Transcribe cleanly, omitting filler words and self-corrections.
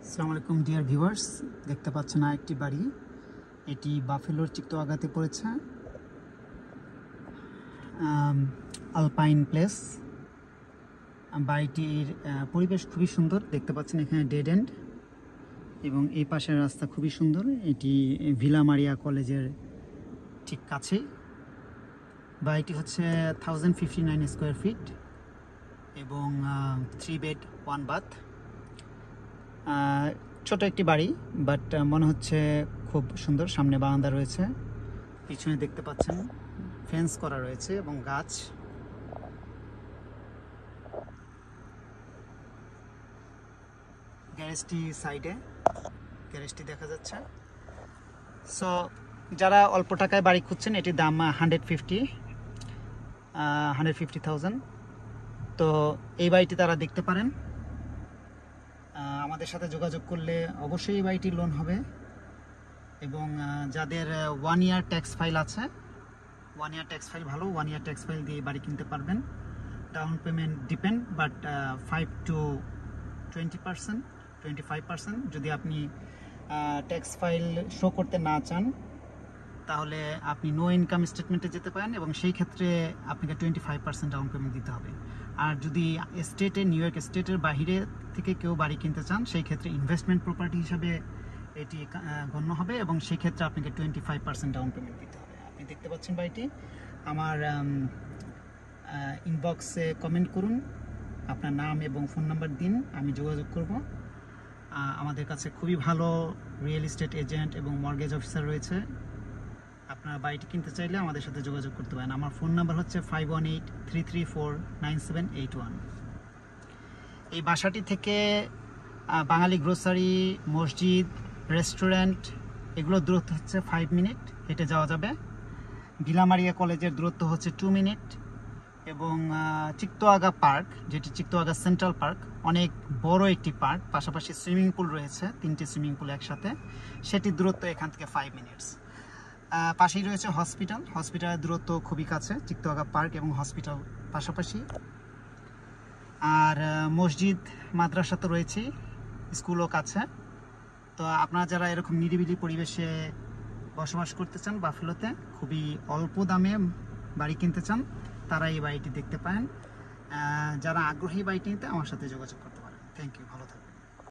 আসসালামু আলাইকুম dear viewers, দেখতে পাচ্ছেন একটি বাড়ি। এটি বাফেলোর চিত্তোয়াগাতে পড়েছে, আলপাইন প্লেস। বাড়িটির পরিবেশ খুবই সুন্দর, দেখতে পাচ্ছেন এখানে ডেড এন্ড এবং এই পাশের রাস্তা খুবই সুন্দর। এটি ভিলা মারিয়া কলেজের ঠিক কাছেই। বাড়িটি হচ্ছে 1059 স্কোয়ার ফিট এবং 3 বেড 1 বাথ। ছোট একটি বাড়ি, বাট মনে হচ্ছে খুব সুন্দর। সামনে বারান্দা রয়েছে, পিছনে দেখতে পাচ্ছেন ফেন্স করা রয়েছে এবং গাছ। গ্যারেজটি সাইডে, গ্যারেজটি দেখা যাচ্ছে। সো যারা অল্প টাকায় বাড়ি খুঁজছেন, এটির দাম 150,000। তো এই বাড়িটি তারা দেখতে পারেন। আমাদের সাথে যোগাযোগ করলে অবশ্যই এই বাড়িটির লোন হবে। এবং যাদের 1 ইয়ার ট্যাক্স ফাইল আছে, 1 ইয়ার ট্যাক্স ফাইল ভালো, 1 ইয়ার ট্যাক্স ফাইল দিয়ে বাড়ি কিনতে পারবেন। Down payment depend, but 5 to 20%, 25%। যদি আপনি ট্যাক্স ফাইল শো করতে না চান, তাহলে আপনি নো ইনকাম স্টেটমেন্টে যেতে পারেন এবং সেই ক্ষেত্রে আপনাকে 25% ডাউন পেমেন্ট দিতে হবে। আর যদি স্টেটে, নিউ ইয়র্ক স্টেটের বাইরে থেকে কেউ বাড়ি কিনতে চান, সেই ক্ষেত্রে ইনভেস্টমেন্ট প্রপার্টি হিসাবে এটি গণ্য হবে এবং সেই ক্ষেত্রে আপনাকে 25% ডাউন পেমেন্ট দিতে হবে। আপনি দেখতে পাচ্ছেন বাড়িটি। আমার ইনবক্সে কমেন্ট করুন, আপনার নাম এবং ফোন নাম্বার দিন, আমি যোগাযোগ করব। আমাদের কাছে খুবই ভালো রিয়েল এস্টেট এজেন্ট এবং মর্গেজ অফিসার রয়েছে। আপনারা বাড়িটি কিনতে চাইলে আমাদের সাথে যোগাযোগ করতে পারেন। আমার ফোন নাম্বার হচ্ছে 5183349781। এই বাসাটি থেকে বাঙালি গ্রোসারি, মসজিদ, রেস্টুরেন্ট এগুলোর দূরত্ব হচ্ছে 5 মিনিট, হেঁটে যাওয়া যাবে। ভিলা মারিয়া কলেজের দূরত্ব হচ্ছে 2 মিনিট এবং চিত্তোয়াগা পার্ক, যেটি চিত্তোয়াগা সেন্ট্রাল পার্ক, অনেক বড় একটি পার্ক, পাশাপাশি সুইমিং পুল রয়েছে, 3টি সুইমিং পুল একসাথে, সেটির দূরত্ব এখান থেকে 5 মিনিটস। পাশেই রয়েছে হসপিটাল, হসপিটালের দূরত্ব খুবই কাছে, চিত্তোয়াগা পার্ক এবং হসপিটাল পাশাপাশি। আর মসজিদ, মাদ্রাসা তো রয়েছেই, স্কুলও কাছে। তো আপনারা যারা এরকম নিরিবিলি পরিবেশে বসবাস করতে চান, বাফেলোতে খুবই অল্প দামে বাড়ি কিনতে চান, তারা এই বাড়িটি দেখতে পারেন। যারা আগ্রহী বাড়িটি নিতে, আমার সাথে যোগাযোগ করতে পারেন। থ্যাংক ইউ, ভালো থাকবেন।